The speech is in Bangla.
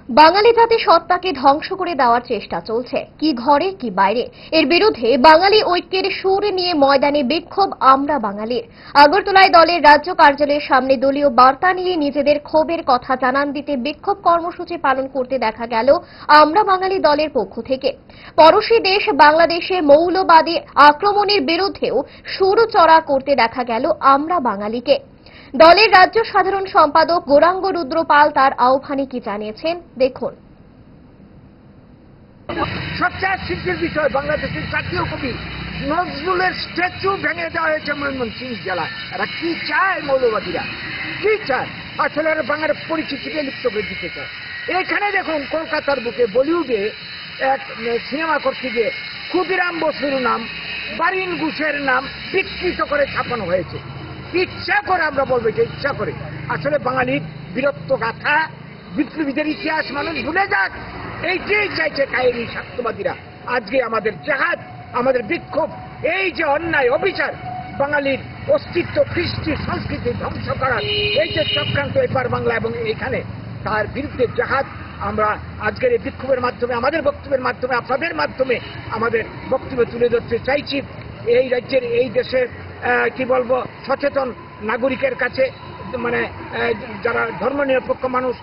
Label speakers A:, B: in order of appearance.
A: বাঙালি জাতি সত্তাকে ধ্বংস করে দেওয়ার চেষ্টা চলছে, কি ঘরে কি বাইরে। এর বিরুদ্ধে বাঙালি ঐক্যের সুর নিয়ে ময়দানে বিক্ষোভ আমরা বাঙালির। আগরতলায় দলের রাজ্য কার্যালয়ের সামনে দলীয় বার্তা নিয়ে নিজেদের ক্ষোভের কথা জানান দিতে বিক্ষোভ কর্মসূচি পালন করতে দেখা গেল আমরা বাঙালি দলের পক্ষ থেকে। পড়শি দেশ বাংলাদেশে মৌলবাদী আক্রমণের বিরুদ্ধেও সুর চড়া করতে দেখা গেল আমরা বাঙালিকে। দলের রাজ্য সাধারণ সম্পাদক গৌরাঙ্গ রুদ্র পাল তার আহ্বানে কি জানিয়েছেন দেখুন।
B: সবচেয়ে আশ্চর্যের বিষয়, বাংলাদেশের জাতীয় কবি নজরুলের স্ট্যাচু ভেঙে দেওয়া হয়েছে ময়মনসিংহ জেলায়। এরা কি চায়? মৌলবাদীরা কি চায়? আসলে এরা বাংলার পরিচিতিকে লিপ্ত করে দিতে চায়। এখানে দেখুন, কলকাতার বুকে বলিউডে এক সিনেমা করতে গিয়ে ক্ষুদিরাম বসুর নাম, বারিন ঘোষের নাম বিকৃত করে ছাপানো হয়েছে। ইচ্ছা করে, আমরা বলবো যে ইচ্ছা করে। আসলে বাঙালির বীরত্ব গাথা, বিপ্লবীদের ইতিহাস মানুষ ভুলে যাক, এইটাই চাইছে কায়েমি স্বার্থবাদীরা। আজকে আমাদের জাহাজ, আমাদের বিক্ষোভ, এই যে অন্যায় অবিচার, বাঙালির অস্তিত্ব, কৃষ্টি সংস্কৃতি ধ্বংস করার এই যে চক্রান্ত এপার বাংলা এবং এইখানে, তার বিরুদ্ধে জাহাজ আমরা আজকের এই বিক্ষোভের মাধ্যমে, আমাদের বক্তব্যের মাধ্যমে, আপনাদের মাধ্যমে আমাদের বক্তব্য তুলে ধরতে চাইছি। এই রাজ্যের, এই দেশের কি বলবো, সচেতন নাগরিকের কাছে, মানে যারা ধর্মনিরপেক্ষ মানুষ,